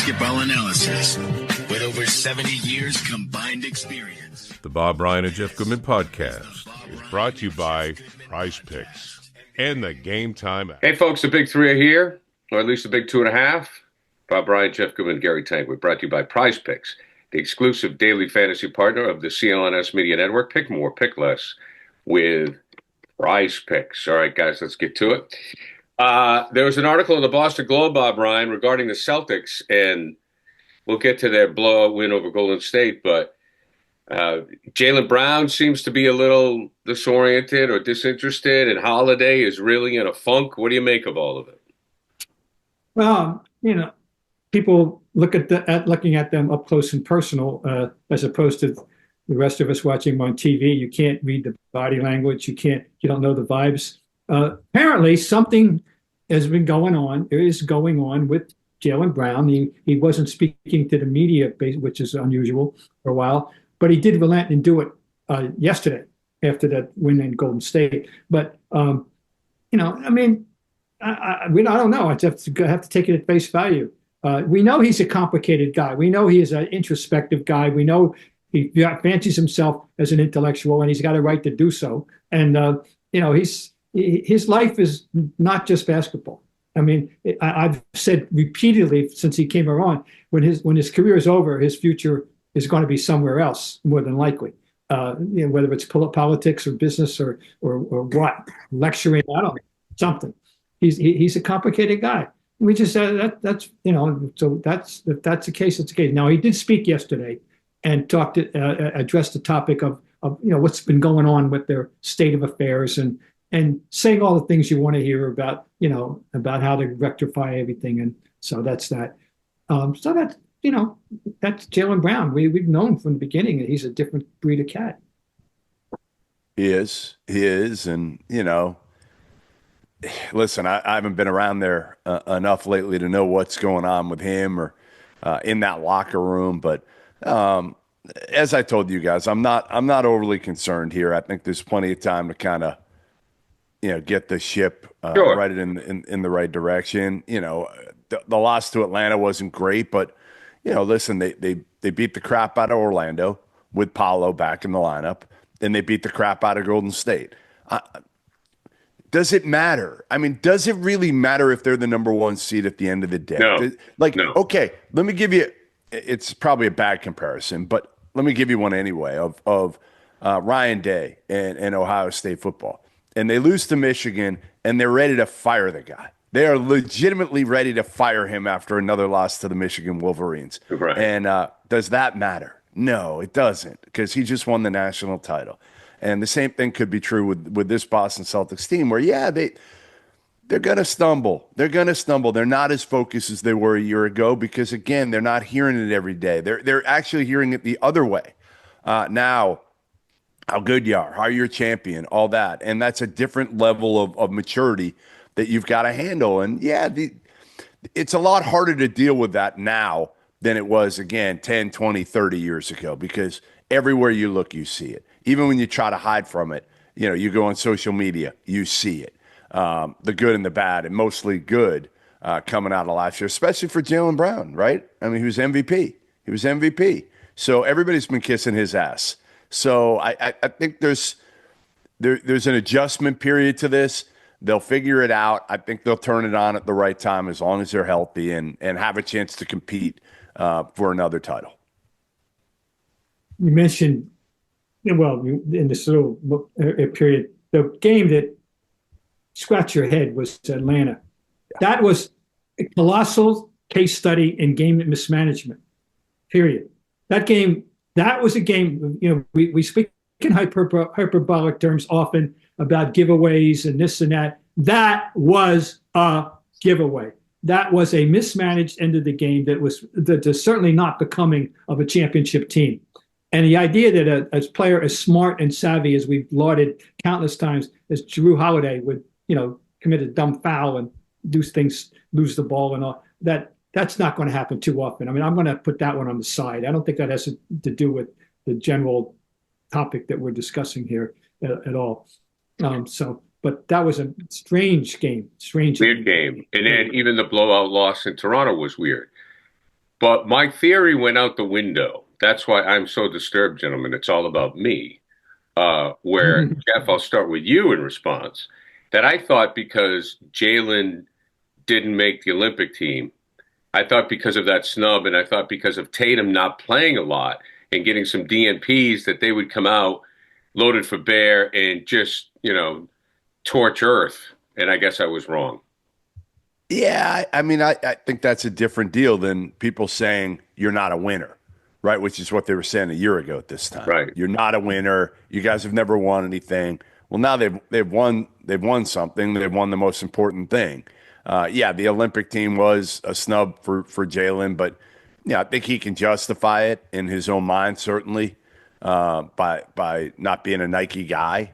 basketball analysis with over 70 years combined experience. The Bob Ryan and Jeff Goodman podcast is brought to you by Prize Picks and the Game Time app. Hey, folks, the big three are here, or at least the big 2.5. Bob Ryan, Jeff Goodman, Gary Tanguay, brought to you by Prize Picks, the exclusive daily fantasy partner of the CLNS Media Network. Pick more, pick less with Prize Picks. All right, guys, let's get to it. There was an article in the Boston Globe, Bob Ryan, regarding the Celtics, and we'll get to their blowout win over Golden State, but Jaylen Brown seems to be a little disoriented or disinterested, and Holiday is really in a funk. What do you make of all of it? Well, people looking at them up close and personal, as opposed to the rest of us watching them on TV. You can't read the body language. You don't know the vibes. Apparently, something has been going on. There is going on with Jaylen Brown. He wasn't speaking to the media, which is unusual for a while, but he did relent and do it yesterday after that win in Golden State. But I don't know. I have to take it at face value. We know he's a complicated guy. We know he is an introspective guy. We know he fancies himself as an intellectual, and he's got a right to do so. And his life is not just basketball. I mean, I've said repeatedly since he came around, when his career is over, his future is going to be somewhere else, more than likely. Whether it's politics or business or what, lecturing, I don't know, something. He's a complicated guy. We just said that's so that's if that's the case, it's the case. Now he did speak yesterday and addressed the topic of what's been going on with their state of affairs and saying all the things you want to hear about how to rectify everything. And so that's that. So that's that's Jaylen Brown. We've known from the beginning that he's a different breed of cat. He is, and listen, I haven't been around there enough lately to know what's going on with him or in that locker room. But as I told you guys, I'm not overly concerned here. I think there's plenty of time to kind of get the ship right in the right direction. The loss to Atlanta wasn't great, but listen, they beat the crap out of Orlando with Paolo back in the lineup, and they beat the crap out of Golden State. Does it matter? I mean, does it really matter if they're the number one seed at the end of the day? No. No. Okay, let me give you, it's probably a bad comparison, but let me give you one anyway of Ryan Day and Ohio State football. And they lose to Michigan, and they're ready to fire the guy. They are legitimately ready to fire him after another loss to the Michigan Wolverines. Right. And does that matter? No, it doesn't, because he just won the national title. And the same thing could be true with this Boston Celtics team where, they're going to stumble. They're going to stumble. They're not as focused as they were a year ago because, again, they're not hearing it every day. They're actually hearing it the other way. Now, how good you are, how you're a champion, all that. And that's a different level of maturity that you've got to handle. And, it's a lot harder to deal with that now than it was, again, 10, 20, 30 years ago because everywhere you look, you see it. Even when you try to hide from it, you go on social media, you see it. The good and the bad, and mostly good coming out of last year, especially for Jaylen Brown, right? I mean, he was MVP. So everybody's been kissing his ass. So I think there's an adjustment period to this. They'll figure it out. I think they'll turn it on at the right time as long as they're healthy and have a chance to compete for another title. You mentioned, in this little period, the game that scratch your head was Atlanta. Yeah. That was a colossal case study in game mismanagement, period. That was a game, we speak in hyperbolic terms often about giveaways and this and that. That was a giveaway. That was a mismanaged end of the game that was certainly not becoming of a championship team. And the idea that a player as smart and savvy as we've lauded countless times as Jrue Holiday would, commit a dumb foul and do things, lose the ball and all that's not going to happen too often. I mean, I'm going to put that one on the side. I don't think that has to do with the general topic that we're discussing here at all. But that was a strange game. Weird game. And then even the blowout loss in Toronto was weird. But my theory went out the window. That's why I'm so disturbed, gentlemen. It's all about me. Where, Jeff, I'll start with you in response. That I thought because Jaylen didn't make the Olympic team, I thought because of that snub, and I thought because of Tatum not playing a lot and getting some DNPs, that they would come out loaded for bear and just, torch Earth. And I guess I was wrong. Yeah, I mean, I think that's a different deal than people saying you're not a winner, right? Which is what they were saying a year ago at this time. Right. You're not a winner. You guys have never won anything. Well, now they've won something. They've won the most important thing. Yeah, the Olympic team was a snub for Jaylen, but yeah, I think he can justify it in his own mind, certainly, by not being a Nike guy.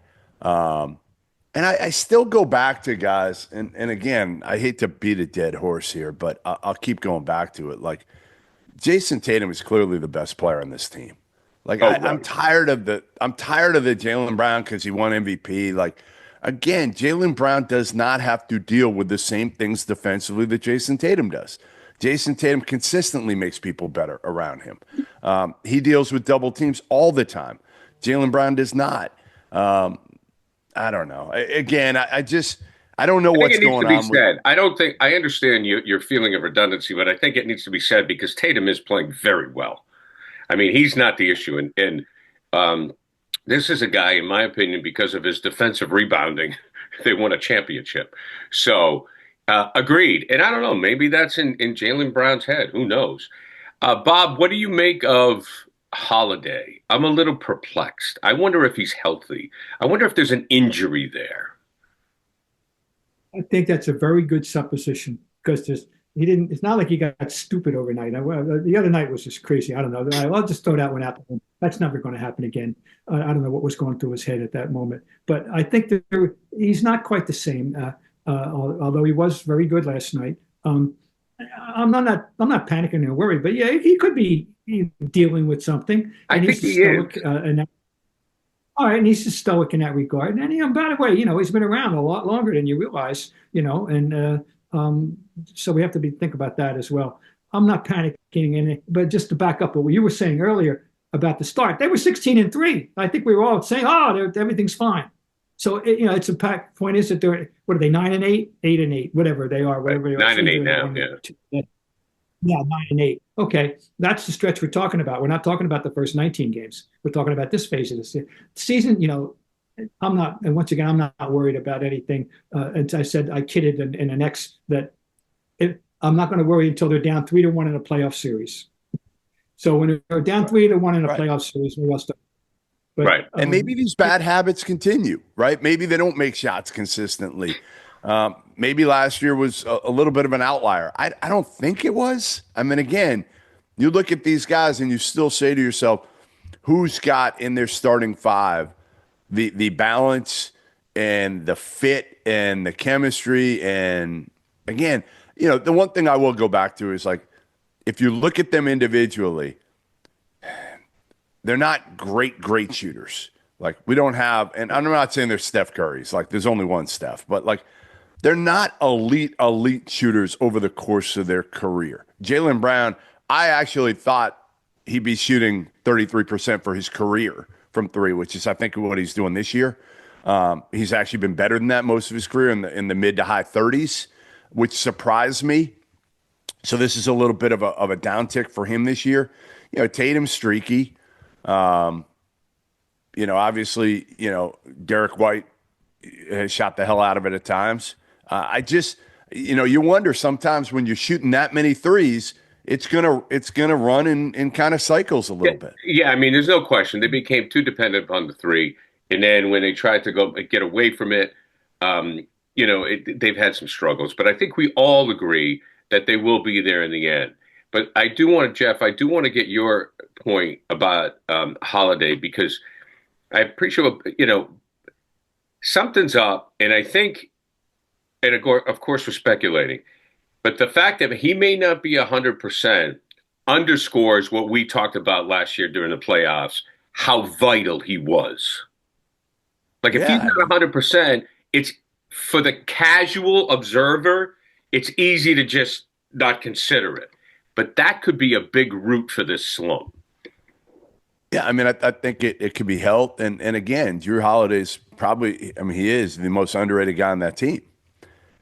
And I still go back to guys, and again, I hate to beat a dead horse here, but I'll keep going back to it. Like, Jason Tatum is clearly the best player on this team. Like, Right. I'm tired of the Jaylen Brown because he won MVP. Like, again, Jaylen Brown does not have to deal with the same things defensively that Jason Tatum does. Jason Tatum consistently makes people better around him. He deals with double teams all the time. Jaylen Brown does not. I don't know. Again, I don't know what's going on. Said. I don't think I understand your feeling of redundancy, but I think it needs to be said because Tatum is playing very well. I mean, he's not the issue, and this is a guy, in my opinion, because of his defensive rebounding, they won a championship. So, agreed. And I don't know, maybe that's in Jaylen Brown's head. Who knows? Bob, what do you make of Holiday? I'm a little perplexed. I wonder if he's healthy. I wonder if there's an injury there. I think that's a very good supposition because it's not like he got stupid overnight. The other night was just crazy. I don't know. I'll just throw that one out. That's never going to happen again. I don't know what was going through his head at that moment, but I think that he's not quite the same. Although he was very good last night. I'm not panicking or worried, but yeah, he could be dealing with something. I think he is. All right, and he's just stoic in that regard. And by the way, he's been around a lot longer than you realize. And so we have to think about that as well. I'm not panicking, but just to back up what you were saying earlier about the start, they were 16-3. I think we were all saying, everything's fine. So it's a point is that they're 9-8, 8-8, whatever they are, whatever they are. 9-8 now, yeah. Yeah, 9-8. Okay, that's the stretch we're talking about. We're not talking about the first 19 games. We're talking about this phase of the season. I'm not, and once again, I'm not worried about anything. As I said, I kidded in the next that I'm not going to worry until they're down 3-1 in a playoff series. So when they're down 3-1 in a playoff series, maybe I'll start. But, right. And maybe these bad habits continue, right? Maybe they don't make shots consistently. Maybe last year was a little bit of an outlier. I don't think it was. I mean, again, you look at these guys and you still say to yourself, who's got in their starting five the balance and the fit and the chemistry? And again, the one thing I will go back to is like, if you look at them individually, they're not great shooters. Like we don't have, and I'm not saying they're Steph Curry's, like there's only one Steph, but like they're not elite shooters over the course of their career. Jaylen Brown, I actually thought he'd be shooting 33% for his career from three, which is I think what he's doing this year. He's actually been better than that most of his career in the mid to high 30s, which surprised me. So this is a little bit of a downtick for him this year. Tatum's streaky. Obviously, Derek White has shot the hell out of it at times. I just, you wonder sometimes when you're shooting that many threes, it's gonna run in kind of cycles a little bit. Yeah, I mean, there's no question they became too dependent upon the three, and then when they tried to go get away from it, they've had some struggles. But I think we all agree that they will be there in the end. But I do want to, Jeff, get your point about Holiday because I appreciate, something's up. And I think, and of course we're speculating, but the fact that he may not be 100% underscores what we talked about last year during the playoffs, how vital he was. Like if he's not 100%, it's for the casual observer, it's easy to just not consider it. but that could be a big root for this slump. Yeah, I mean, I think it could be health. And again, Jrue Holiday's probably, I mean, he is the most underrated guy on that team,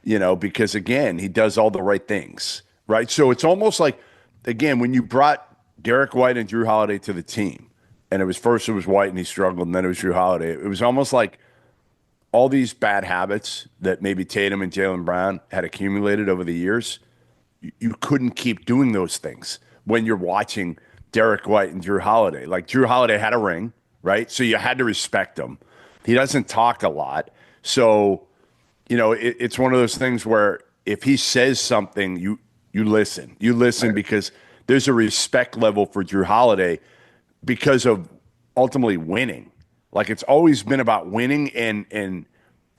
because, again, he does all the right things, right? So it's almost like, again, when you brought Derek White and Jrue Holiday to the team, and it was White and he struggled, and then it was Jrue Holiday, it was almost like all these bad habits that maybe Tatum and Jaylen Brown had accumulated over the years, you couldn't keep doing those things when you're watching Derek White and Jrue Holiday. Like, Jrue Holiday had a ring, right? So you had to respect him. He doesn't talk a lot. So, it's one of those things where if he says something, you listen. You listen because there's a respect level for Jrue Holiday because of ultimately winning. Like, it's always been about winning and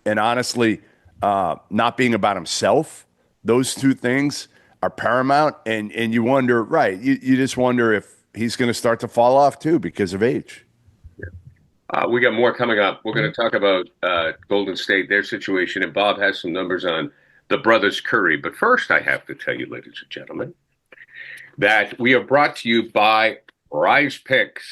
honestly not being about himself. Those two things are paramount. And you wonder, right, you just wonder if he's going to start to fall off too because of age. We got more coming up. We're going to talk about Golden State, their situation, and Bob has some numbers on the brothers Curry. But first, I have to tell you, ladies and gentlemen, that we are brought to you by Prize Picks.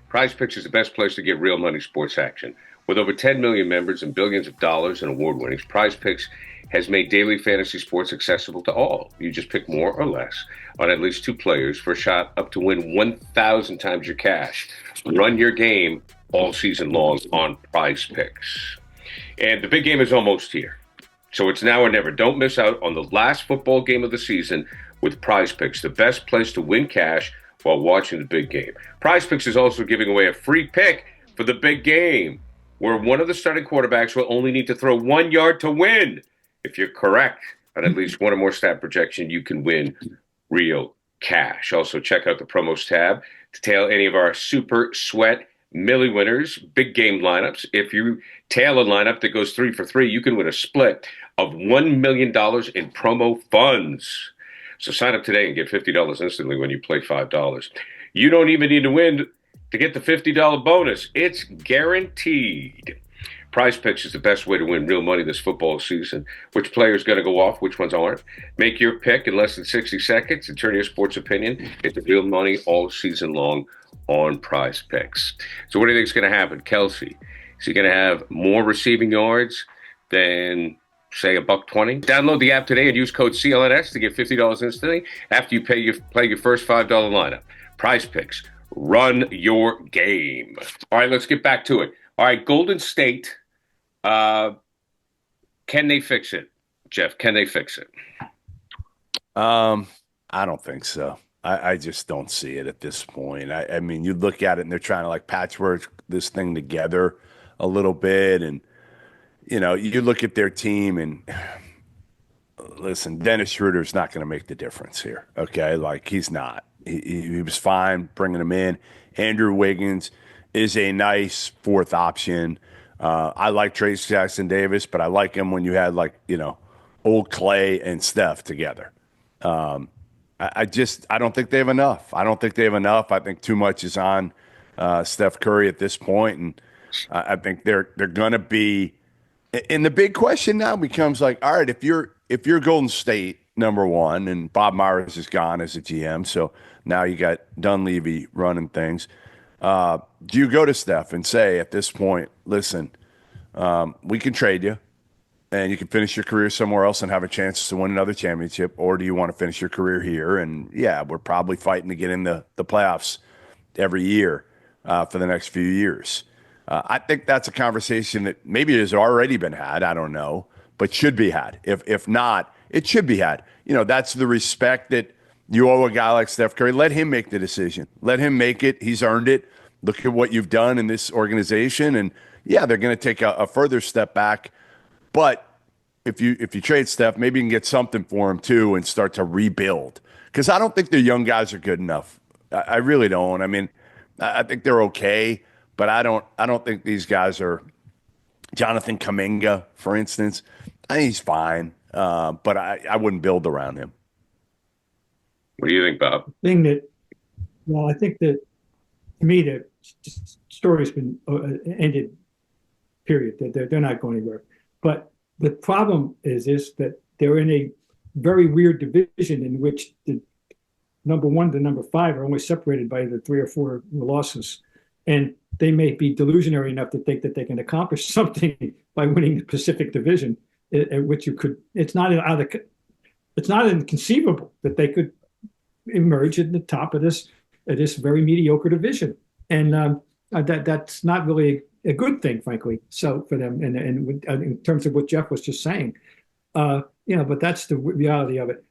Prize Picks is the best place to get real money sports action. With over 10 million members and billions of dollars in award winnings, Prize Picks has made daily fantasy sports accessible to all. You just pick more or less on at least two players for a shot up to win 1,000 times your cash. Run your game all season long on Prize Picks. And the big game is almost here. So it's now or never. Don't miss out on the last football game of the season with Prize Picks, the best place to win cash while watching the big game. Prize Picks is also giving away a free pick for the big game, where one of the starting quarterbacks will only need to throw 1 yard to win. If you're correct on at least one or more stat projection, you can win real cash. Also, check out the promos tab to tail any of our super sweat Millie winners, big game lineups. If you tail a lineup that goes 3 for 3, you can win a split of $1 million in promo funds. So sign up today and get $50 instantly when you play $5. You don't even need to win to get the $50 bonus. It's guaranteed. Prize Picks is the best way to win real money this football season. Which player's going to go off, which ones aren't. Make your pick in less than 60 seconds and turn your sports opinion into real money all season long on Prize Picks. So what do you think is going to happen? Kelsey, is he going to have more receiving yards than, say, $120? Download the app today and use code CLNS to get $50 instantly after you play your first $5 lineup. Prize Picks. Run your game. All right, let's get back to it. All right, Golden State, can they fix it? Jeff, can they fix it? I don't think so. I just don't see it at this point. I mean, you look at it and they're trying to like patchwork this thing together a little bit. And, you look at their team and listen, Dennis Schroeder's not going to make the difference here. Okay. Like he's not. He was fine bringing him in. Andrew Wiggins is a nice fourth option. I like Trace Jackson Davis, but I like him when you had old Clay and Steph together. I don't think they have enough. I think too much is on Steph Curry at this point, and I think they're going to be. And the big question now becomes like, all right, if you're Golden State, number one, and Bob Myers is gone as a GM, so now you got Dunleavy running things. Do you go to Steph and say at this point, listen, we can trade you and you can finish your career somewhere else and have a chance to win another championship, or do you want to finish your career here? And yeah, we're probably fighting to get in the playoffs every year for the next few years. I think that's a conversation that maybe has already been had. I don't know, but should be had. If not, it should be had. That's the respect that you owe a guy like Steph Curry. Let him make the decision. Let him make it. He's earned it. Look at what you've done in this organization. And yeah, they're going to take a further step back. But if you trade Steph, maybe you can get something for him too and start to rebuild. Because I don't think the young guys are good enough. I really don't. I mean, I think they're okay, but I don't think these guys are. Jonathan Kuminga, for instance, I think he's fine, but I wouldn't build around him. What do you think, Bob? I think that to me the story's been ended. Period. They're not going anywhere. But the problem is that they're in a very weird division in which the number 1 to number 5 are only separated by the 3 or 4 losses. And they may be delusionary enough to think that they can accomplish something by winning the Pacific Division, at which it's not inconceivable that they could emerge at the top of this very mediocre division. And that's not really a good thing, frankly. So for them, and in terms of what Jeff was just saying, but that's the reality of it.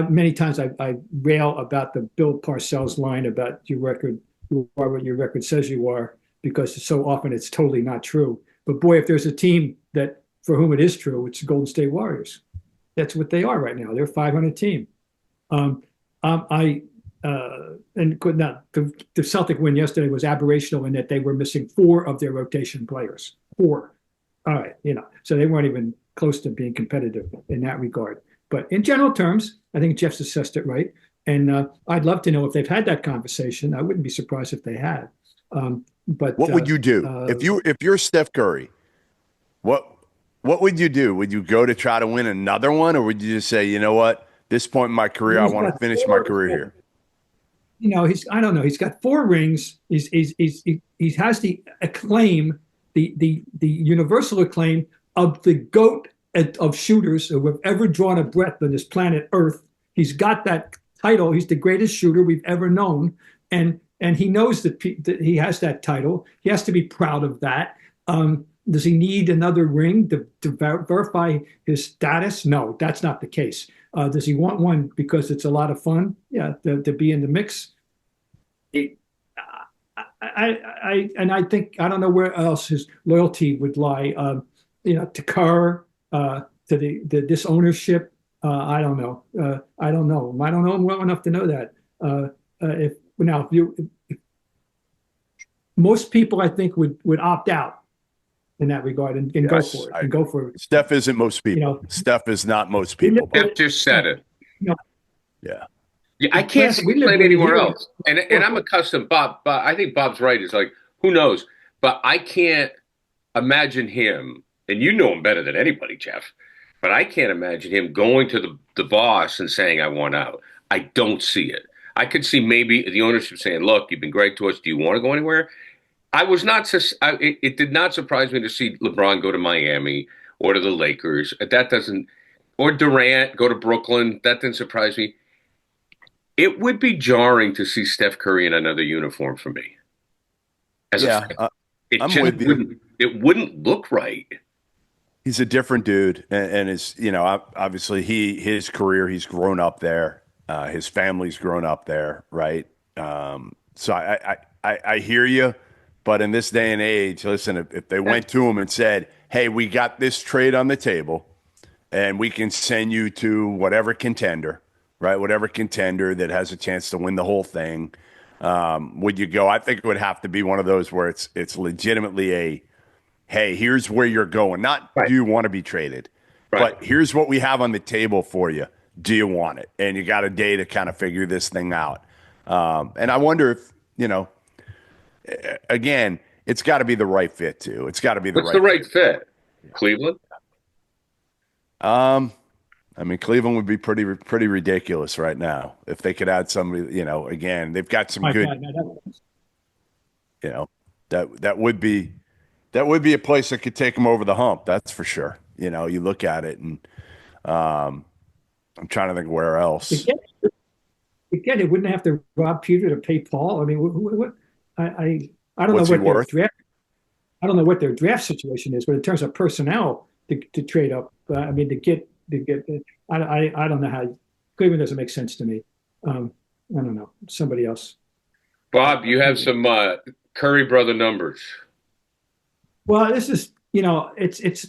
Many times I rail about the Bill Parcells line about your record, you are what your record says you are, because so often it's totally not true. But boy, if there's a team that for whom it is true, it's the Golden State Warriors. That's what they are right now. They're a 500 team. The Celtic win yesterday was aberrational in that they were missing 4 of their rotation players. 4. All right, so they weren't even close to being competitive in that regard. But in general terms, I think Jeff's assessed it right. And I'd love to know if they've had that conversation. I wouldn't be surprised if they had. But what would you do if you're Steph Curry? What would you do? Would you go to try to win another one, or would you just say, you know what, this point in my career, I want to finish my career here? I don't know. He's got 4 rings. He has the acclaim, the universal acclaim of the GOAT of shooters who have ever drawn a breath on this planet Earth. He's got that title. He's the greatest shooter we've ever known, and he knows that he has that title. He has to be proud of that. Does he need another ring to verify his status? No, that's not the case. Does he want one because it's a lot of fun? Yeah, to be in the mix. I think I don't know where else his loyalty would lie. To Kerr, to this ownership. I don't know. I don't know him well enough to know that. If most people, I think, would opt out in that regard and go for it. And go for it. Steph isn't most people. Steph is not most people. Steph just said it. Yeah. I can't see him playing anywhere else. And I'm accustomed, Bob. I think Bob's right. It's like, who knows? But I can't imagine him, and you know him better than anybody, Jeff. But I can't imagine him going to the boss and saying, I want out. I don't see it. I could see maybe the ownership saying, look, you've been great to us. Do you want to go anywhere? It did not surprise me to see LeBron go to Miami or to the Lakers. Or Durant go to Brooklyn. That didn't surprise me. It would be jarring to see Steph Curry in another uniform for me. It wouldn't look right. He's a different dude, and is obviously his career, he's grown up there. His family's grown up there, right? So I hear you, but in this day and age, listen, if they went to him and said, "Hey, we got this trade on the table, and we can send you to whatever contender, right? Whatever contender that has a chance to win the whole thing," would you go? I think it would have to be one of those where it's legitimately a, hey, here's where you're going. Not do you want to be traded, but here's what we have on the table for you. Do you want it? And you got a day to kind of figure this thing out. And I wonder if, again, it's got to be the right fit too. It's got to be the right fit. Cleveland? Cleveland would be pretty ridiculous right now if they could add somebody, again, they've got some good, that would be a place that could take them over the hump. That's for sure. You look at it and I'm trying to think where else. Again, it wouldn't have to rob Peter to pay Paul. I mean, what? I don't know what their draft. I don't know what their draft situation is, but in terms of personnel to trade up, to get. I don't know how. Cleveland doesn't make sense to me. I don't know. Somebody else. Bob, you have some Curry brother numbers. Well, this is it's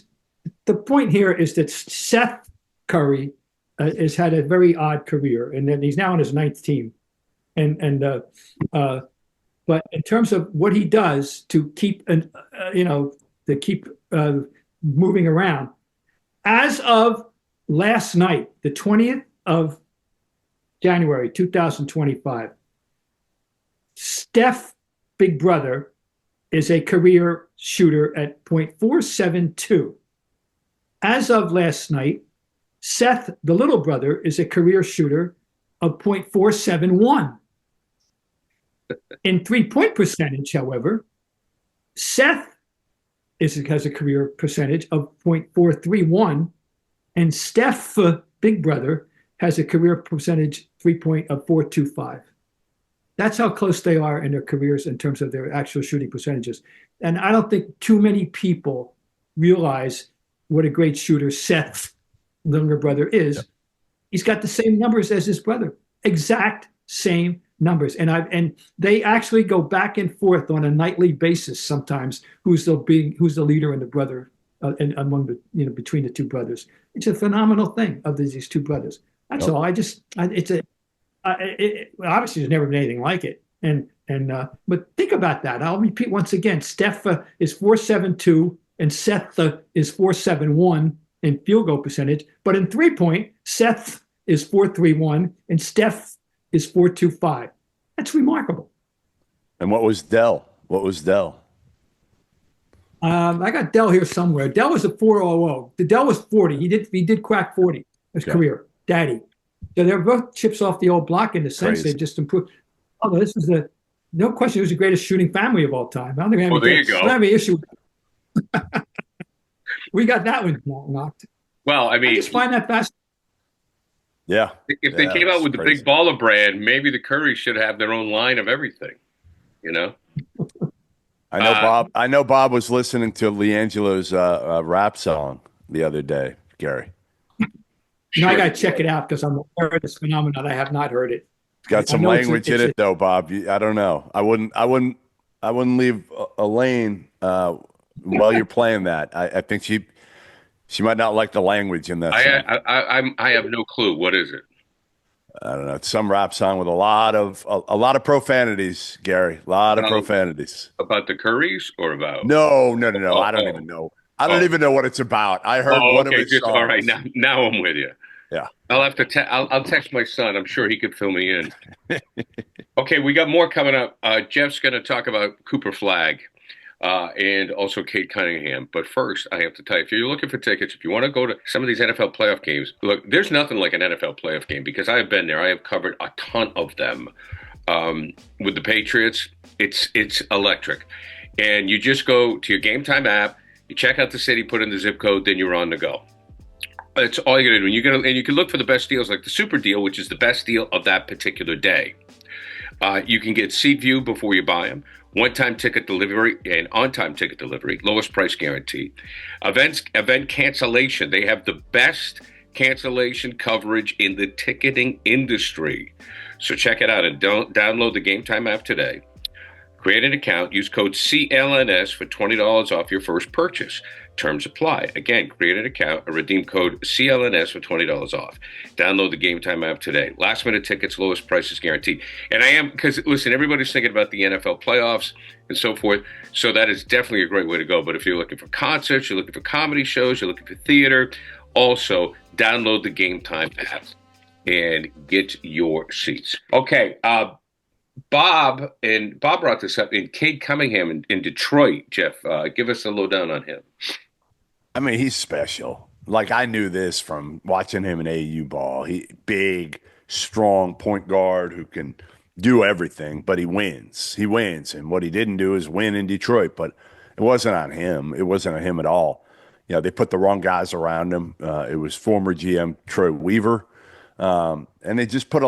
the point here is that Seth Curry has had a very odd career, and then he's now on his 9th team, but in terms of what he does to keep moving around, as of last night, the 20th of January 2025, Steph, big brother, is a career shooter at .472. As of last night, Seth, the little brother, is a career shooter of .471. In three-point percentage, however, Seth has a career percentage of .431, and Steph, big brother, has a career percentage three-point of .425. That's how close they are in their careers in terms of their actual shooting percentages. And I don't think too many people realize what a great shooter Seth's younger brother is. Yeah. He's got the same numbers as his brother, exact same numbers. And they actually go back and forth on a nightly basis sometimes who's the leader and the brother and among the between the two brothers. It's a phenomenal thing of these two brothers. That's all. Obviously there's never been anything like it. But think about that. I'll repeat once again. Steph is 4.72 and Seth is 4.71 in field goal percentage. But in 3-point, Seth is 4.31 and Steph is 4.25. That's remarkable. And what was Dell? I got Dell here somewhere. Dell was a 4.00. The Dell was 40. He did crack 40 his career. Daddy. So they're both chips off the old block in the sense they just improved. Oh, this is no question. It was the greatest shooting family of all time. I don't think I don't have any issue. We got that one knocked. Well, I mean, I just find that fascinating. Yeah. If they came out with the Big Baller brand, maybe the Currys should have their own line of everything. I know Bob was listening to LiAngelo's rap song the other day, Gary. Sure. I got to check it out because I'm aware of this phenomenon. I have not heard it. It's got some language in it, though, Bob. I don't know. I wouldn't leave a lane while you're playing that. I think she might not like the language in that song. I have no clue. What is it? I don't know. It's some rap song with a lot of profanities, Gary. A lot of profanities. About the Currys or about? No. I don't even know. I don't even know what it's about. I heard one of his songs. All right, now I'm with you. Yeah. I'll have to. I'll text my son. I'm sure he could fill me in. Okay, we got more coming up. Jeff's going to talk about Cooper Flagg and also Cade Cunningham. But first, I have to tell you, if you're looking for tickets, if you want to go to some of these NFL playoff games, look, there's nothing like an NFL playoff game because I have been there. I have covered a ton of them with the Patriots. It's electric, and you just go to your Game Time app. You check out the city, put in the zip code, then you're on the go. That's all you're going to do. And you can look for the best deals like the Super Deal, which is the best deal of that particular day. You can get seat view before you buy them, one-time ticket delivery and on-time ticket delivery, lowest price guarantee. Event cancellation. They have the best cancellation coverage in the ticketing industry. So check it out and download the Game Time app today. Create an account, use code CLNS for $20 off your first purchase. Terms apply. Again, create an account and redeem code CLNS for $20 off. Download the Game Time app today. Last minute tickets, lowest prices guaranteed. And because listen, everybody's thinking about the NFL playoffs and so forth. So that is definitely a great way to go. But if you're looking for concerts, you're looking for comedy shows, you're looking for theater, also download the Game Time app and get your seats. Okay, Bob brought this up in Cade Cunningham in Detroit. Jeff, give us a lowdown on him. I mean, he's special. Like, I knew this from watching him in AAU ball. He big, strong point guard who can do everything, but he wins. He wins, and what he didn't do is win in Detroit. But it wasn't on him. It wasn't on him at all. They put the wrong guys around him. It was former GM Troy Weaver, and they just put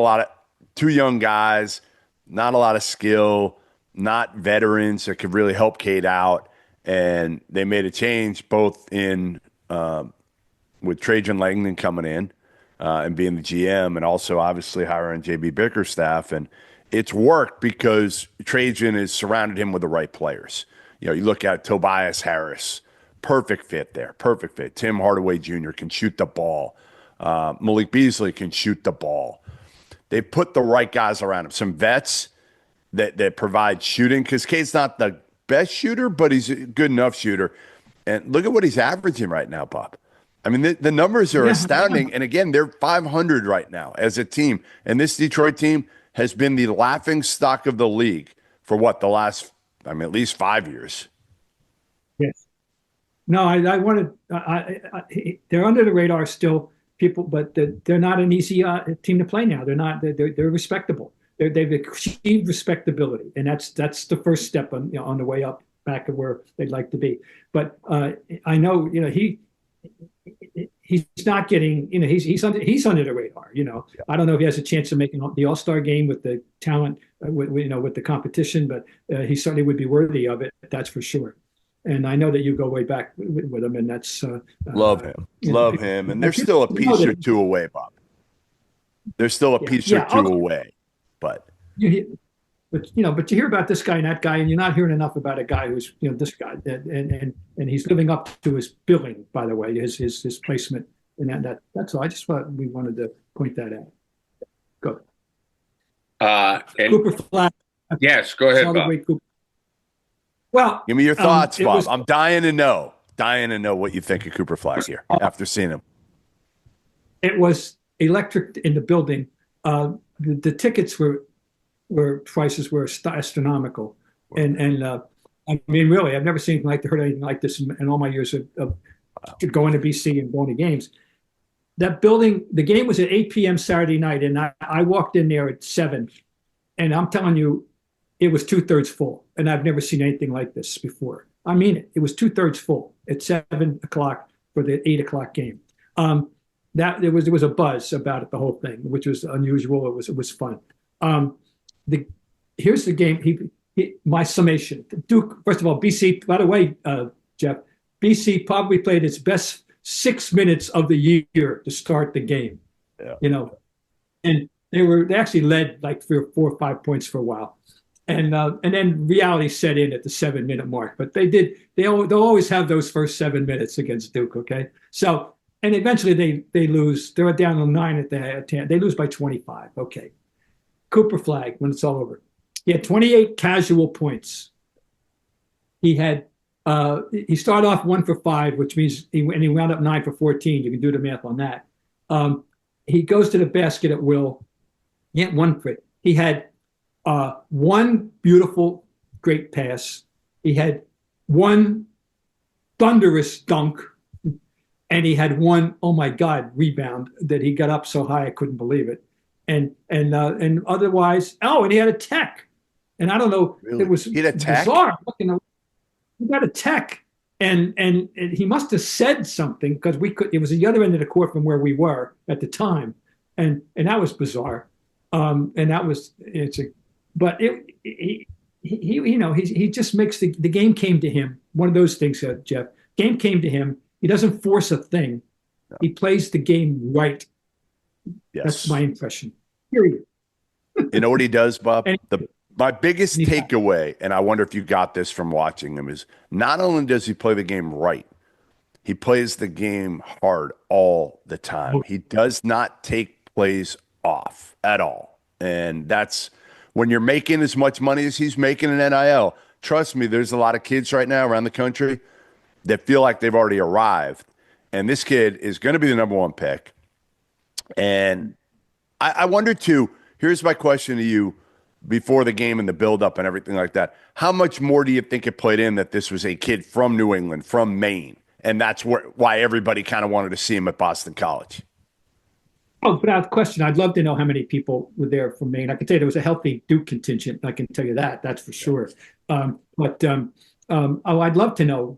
two young guys. Not a lot of skill, not veterans that could really help Cade out. And they made a change both in with Trajan Langdon coming in and being the GM and also obviously hiring JB Bickerstaff. And it's worked because Trajan has surrounded him with the right players. You look at Tobias Harris, perfect fit there, perfect fit. Tim Hardaway Jr. can shoot the ball. Malik Beasley can shoot the ball. They put the right guys around him. Some vets that provide shooting because Cade's not the best shooter, but he's a good enough shooter. And look at what he's averaging right now, Bob. I mean, the numbers are astounding. And again, they're 500 right now as a team. And this Detroit team has been the laughing stock of the league for the last, at least 5 years. Yes. No, I wanted, they're under the radar still. they're not an easy team to play now. They're not. They're respectable. They've achieved respectability, and that's the first step on the way up back of where they'd like to be. But I know he's not getting, he's under the radar. I don't know if he has a chance of making the All-Star game with the talent, with the competition, but he certainly would be worthy of it. That's for sure. And I know that you go way back with him, and that's love him. And they're still a piece or two away, Bob. They're still a piece or two away, but. But you hear about this guy and that guy, and you're not hearing enough about a guy who's this guy, and he's living up to his billing. By the way, his placement, and that's all. I just thought we wanted to point that out. Go. And Cooper Flagg. Yes, go ahead, Bob. Well, give me your thoughts, Bob. I'm dying to know what you think of Cooper Flagg here after seeing him. It was electric in the building. The tickets prices were astronomical, and I mean, really, I've never seen heard anything like this in all my years of going to BC and going to games. That building, the game was at 8 p.m. Saturday night, and I walked in there at 7, and I'm telling you, it was 2/3 full, and I've never seen anything like this before. I mean it. It was 2/3 full at 7 o'clock for the 8 o'clock game. There was a buzz about it, the whole thing, which was unusual. It was fun. Here's the game. My summation. Duke, first of all, BC. By the way, Jeff, BC probably played its best 6 minutes of the year to start the game. Yeah. And they actually led like 4 or 5 points for a while, and then reality set in at the 7-minute mark. But they'll always have those first 7 minutes against Duke. Okay, so and eventually they lose. They're down to 9 at the 10. They lose by 25. Okay. Cooper Flagg, when it's all over, he had 28 casual points. He started off 1 for 5, which means he wound up 9 for 14. You can do the math on that. He goes to the basket at will. He had 1 for it. He had 1 beautiful, great pass. He had 1 thunderous dunk, and he had 1, oh my God, rebound that he got up so high I couldn't believe it. And otherwise, and he had a tech, and I don't know, really? It was he had a tech? Bizarre. He got a tech, and he must have said something because it was the other end of the court from where we were at the time, and that was bizarre, and that was he just makes the game came to him. One of those things, Jeff. Game came to him. He doesn't force a thing. No. He plays the game right. Yes. That's my impression. Period. You know what he does, Bob? My biggest takeaway, and I wonder if you got this from watching him, is not only does he play the game right, he plays the game hard all the time. He does not take plays off at all. And that's when you're making as much money as he's making in NIL. Trust me, there's a lot of kids right now around the country that feel like they've already arrived. And this kid is going to be the number 1 pick. And I wonder, too, here's my question to you before the game and the buildup and everything like that. How much more do you think it played in that this was a kid from New England, from Maine, and that's why everybody kind of wanted to see him at Boston College? Oh, without question. I'd love to know how many people were there from Maine. I can tell you there was a healthy Duke contingent. I can tell you that. That's for sure. I'd love to know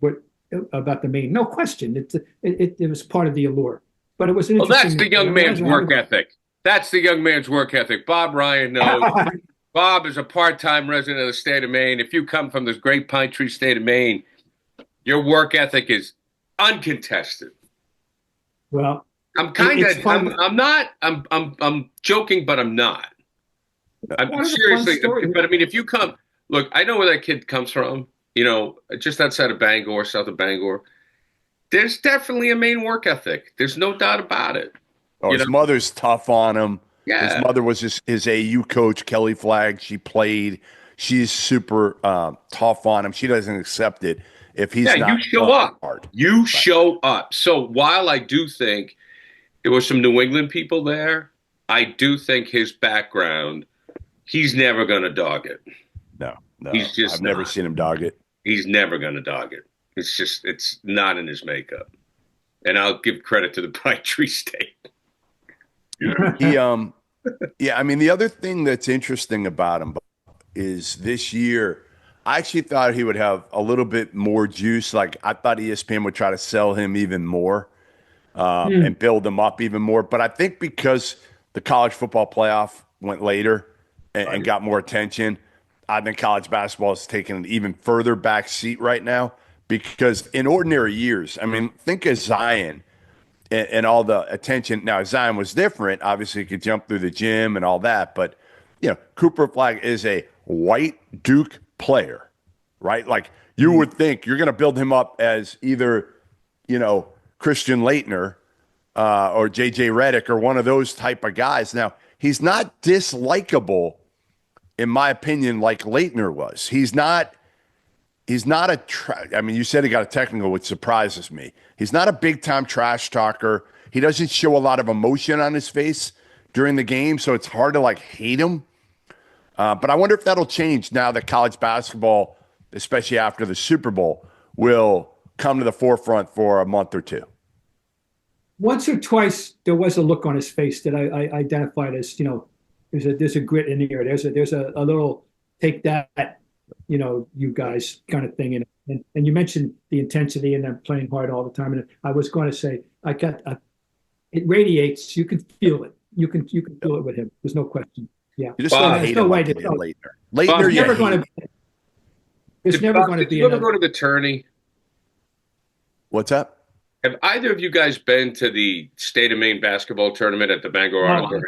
about the Maine. No question. It was part of the allure. But it was an interesting. That's the young man's work ethic. That's the young man's work ethic. Bob Ryan knows. Bob is a part-time resident of the state of Maine. If you come from this great pine tree state of Maine, your work ethic is uncontested. Well, I'm joking, but I'm not. I'm seriously, but I mean, if you come, look, I know where that kid comes from, just outside of Bangor, south of Bangor. There's definitely a Maine work ethic. There's no doubt about it. Oh, his mother's tough on him. Yeah. His mother was his AU coach, Kelly Flagg. She played. She's super tough on him. She doesn't accept it if he's not. You show up. Hard. You show up. So while I do think there was some New England people there, I do think his background, he's never going to dog it. No. I've never seen him dog it. He's never going to dog it. It's not in his makeup. And I'll give credit to the Pine Tree State. He yeah, I mean the other thing that's interesting about him is this year I actually thought he would have a little bit more juice. Like I thought ESPN would try to sell him even more and build him up even more. But I think because the college football playoff went later and got more attention, I think college basketball is taking an even further back seat right now because in ordinary years, I mean, think of Zion and all the attention. Now, Zion was different. Obviously, he could jump through the gym and all that. But, Cooper Flagg is a white Duke player, right? Like you would think you're going to build him up as either, Christian Laettner or JJ Redick or one of those type of guys. Now, he's not dislikable, in my opinion, like Laettner was. He's not I mean, you said he got a technical, which surprises me. He's not a big-time trash talker. He doesn't show a lot of emotion on his face during the game, so it's hard to, hate him. But I wonder if that'll change now that college basketball, especially after the Super Bowl, will come to the forefront for a month or two. Once or twice, there was a look on his face that I identified as, there's a grit in the air. There's a little take that, you guys kind of thing. And you mentioned the intensity and them playing hard all the time. And I was going to say, it radiates. You can feel it. You can feel it with him. There's no question. Yeah. You just don't hate him like Laettner. Laettner, you never going to. It's never going to be. Did you ever go to the tourney? What's up? Have either of you guys been to the State of Maine basketball tournament at the Bangor Auditorium?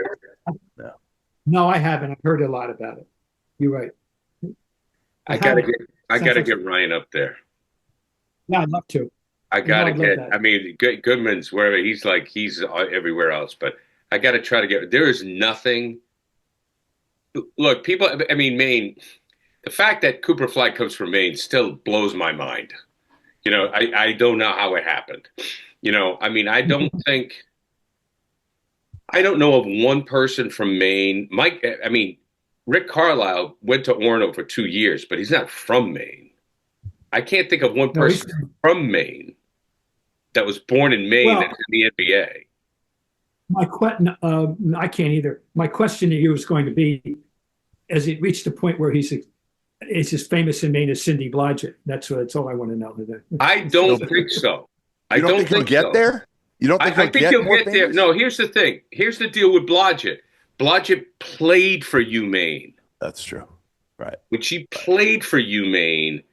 No, I haven't. I've heard a lot about it. You're right. I gotta get Ryan up there. Yeah, I'd love to. I mean, Goodman's wherever he's everywhere else, but I got to try to get. There is nothing. Look, people. I mean, Maine. The fact that Cooper Flagg comes from Maine still blows my mind. I don't know how it happened. I mean, I don't know of one person from Maine. Rick Carlisle went to Orono for 2 years, but he's not from Maine. I can't think of one person from Maine that was born in Maine that's in the NBA. I can't either. My question to you is going to be, as it reached the point where he's as famous in Maine as Cindy Blodgett. That's all I want to know. I don't think so. I don't think he'll get there? You don't think I think he'll get there. No, here's the thing. Here's the deal with Blodgett. Blodgett played for UMaine. That's true. Right. When she played for UMaine,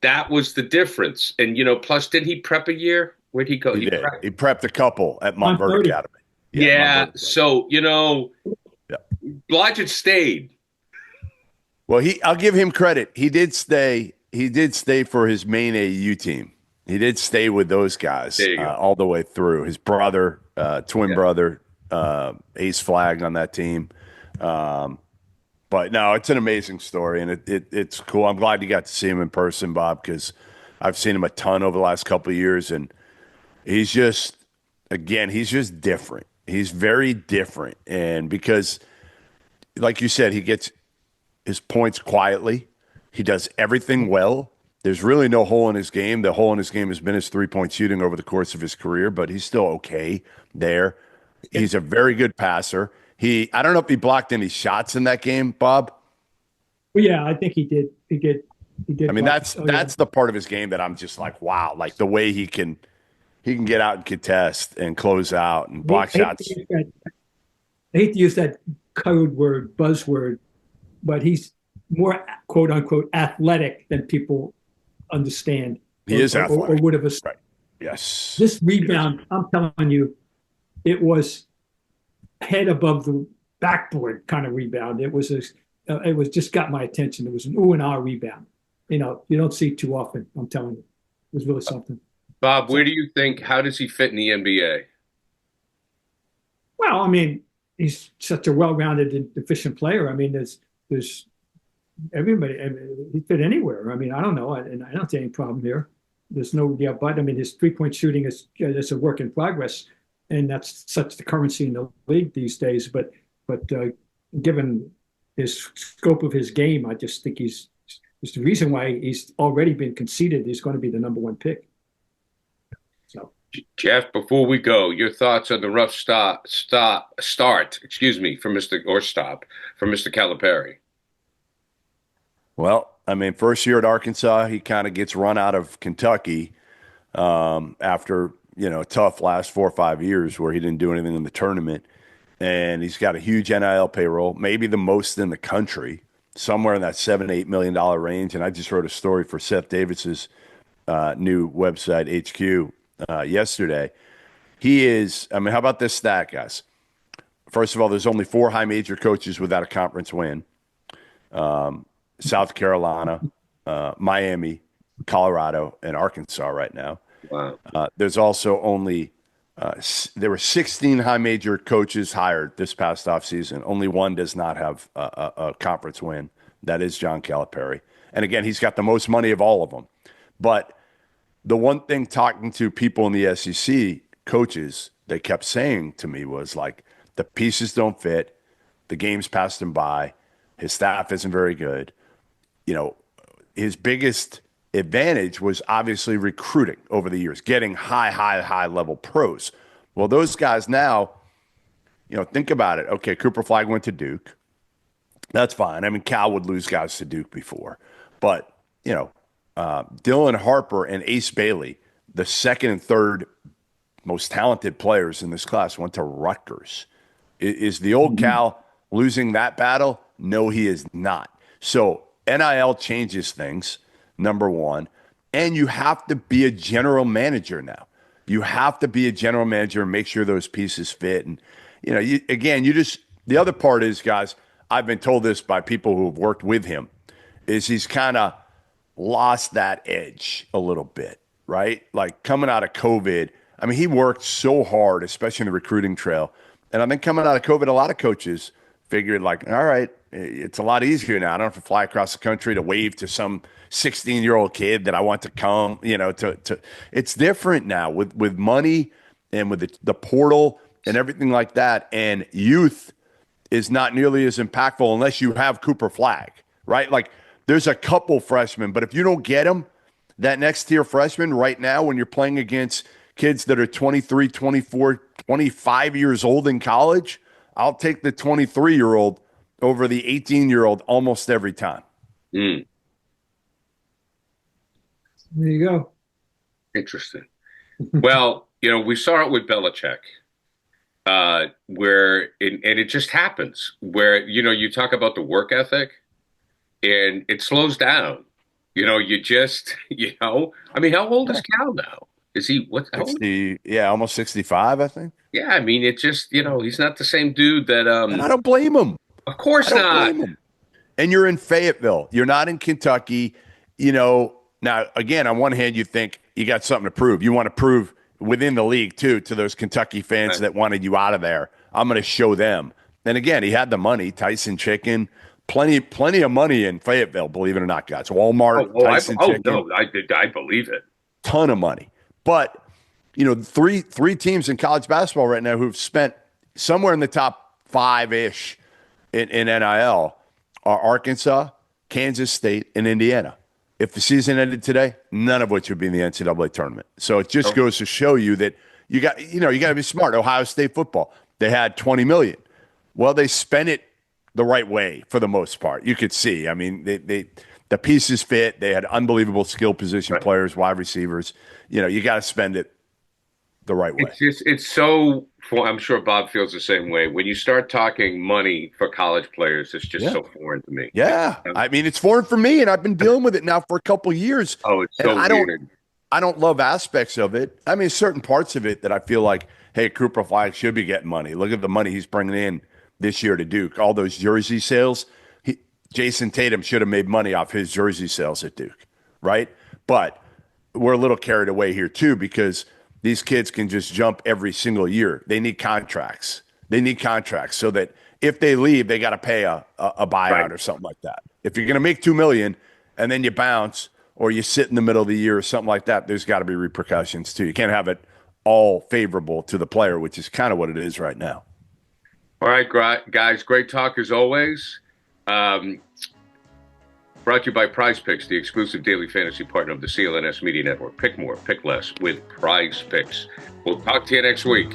that was the difference. And, plus, didn't he prep a year? Where'd he go? He did. He prepped a couple at Montverde Academy. Yeah. So, Blodgett stayed. Well, I'll give him credit. He did stay. He did stay for his Maine AU team. He did stay with those guys all the way through. His brother, twin brother, Ace Flagg on that team. But no, it's an amazing story, and it's cool. I'm glad you got to see him in person, Bob, because I've seen him a ton over the last couple of years, and he's just different. He's very different, and because, like you said, he gets his points quietly. He does everything well. There's really no hole in his game. The hole in his game has been his three-point shooting over the course of his career, but he's still okay there. He's a very good passer. I don't know if he blocked any shots in that game, Bob. Well, yeah, I think he did. He did. I mean, that's the part of his game that I'm just like, wow, like the way he can get out and contest and close out and block shots. I hate to use that code word, buzzword, but he's more quote unquote athletic than people understand. He is athletic. Or would have. Right. Yes. This rebound, I'm telling you, it was head above the backboard kind of rebound. It was just got my attention. It was an ooh and ah rebound. You don't see it too often. I'm telling you, it was really something. Bob, where do you think? How does he fit in the NBA? Well, I mean, he's such a well-rounded and efficient player. I mean, there's everybody. I mean, he fit anywhere. I mean, I don't know, and I don't see any problem here. There's no but I mean, his three-point shooting is a work in progress, and that's such the currency in the league these days. But given his scope of his game, I just think it's the reason why he's already been conceded he's going to be the number one pick. So Jeff, before we go, your thoughts on the rough start, from Mr. Calipari. Well, I mean, first year at Arkansas, he kind of gets run out of Kentucky after, a tough last 4 or 5 years where he didn't do anything in the tournament. And he's got a huge NIL payroll, maybe the most in the country, somewhere in that $7-8 million range. And I just wrote a story for Seth Davis's new website, HQ, yesterday. He is, I mean, how about this stat, guys? First of all, there's only 4 high major coaches without a conference win. South Carolina, Miami, Colorado, and Arkansas right now. Wow. There's also only there were 16 high major coaches hired this past offseason. Only one does not have a conference win. That is John Calipari. And again, he's got the most money of all of them. But the one thing talking to people in the SEC, coaches, they kept saying to me was like, the pieces don't fit. The game's passed him by. His staff isn't very good. His biggest advantage was obviously recruiting over the years, getting high level pros. Well, those guys now, think about it. Okay, Cooper Flagg went to Duke. That's fine. I mean, Cal would lose guys to Duke before. But, Dylan Harper and Ace Bailey, the second and third most talented players in this class, went to Rutgers. Is the old Cal losing that battle? No, he is not. So NIL changes things, number one. And you have to be a general manager now. You have to be a general manager and make sure those pieces fit. And, the other part is, guys, I've been told this by people who have worked with him, is he's kind of lost that edge a little bit, right? Like coming out of COVID, I mean, he worked so hard, especially in the recruiting trail. And I think coming out of COVID, a lot of coaches figured like, all right, it's a lot easier now. I don't have to fly across the country to wave to some 16-year-old kid that I want to come, it's different now with money and with the portal and everything like that. And youth is not nearly as impactful unless you have Cooper Flagg, right? Like there's a couple freshmen, but if you don't get them, that next tier freshman right now, when you're playing against kids that are 23, 24, 25 years old in college, I'll take the 23-year-old over the 18-year-old almost every time. Mm. There you go. Interesting. Well, we saw it with Belichick, where it just happens where, you talk about the work ethic and it slows down. You just, I mean, how old is Cal now? Is he, what? 60, yeah, almost 65, I think. Yeah, I mean, it just, he's not the same dude that. And I don't blame him. Of course not. And you're in Fayetteville. You're not in Kentucky. Now, again, on one hand, you think you got something to prove. You want to prove within the league, too, to those Kentucky fans that wanted you out of there. I'm going to show them. And again, he had the money, Tyson Chicken, plenty of money in Fayetteville, believe it or not, guys. Walmart, Tyson Chicken. No, I believe it. Ton of money. But, three teams in college basketball right now who've spent somewhere in the top 5-ish in NIL are Arkansas, Kansas State, and Indiana. If the season ended today, none of which would be in the NCAA tournament. So it just goes to show you that you got to be smart. Ohio State football, they had $20 million. Well, they spent it the right way for the most part. You could see. I mean, the pieces fit. They had unbelievable skill position players, wide receivers. You got to spend it the right way. It's so. I'm sure Bob feels the same way. When you start talking money for college players, it's just so foreign to me. Yeah, I mean, it's foreign for me, and I've been dealing with it now for a couple of years. Oh, it's so weird. I don't love aspects of it. I mean, certain parts of it that I feel like, hey, Cooper Flagg should be getting money. Look at the money he's bringing in this year to Duke. All those jersey sales. Jason Tatum should have made money off his jersey sales at Duke, right? But we're a little carried away here too because these kids can just jump every single year. They need contracts. So that if they leave, they got to pay a buyout or something like that. If you're going to make $2 million and then you bounce or you sit in the middle of the year or something like that, there's got to be repercussions too. You can't have it all favorable to the player, which is kind of what it is right now. All right, guys, great talk as always. Brought to you by Prize Picks, the exclusive daily fantasy partner of the CLNS Media Network. Pick more, pick less with Prize Picks. We'll talk to you next week.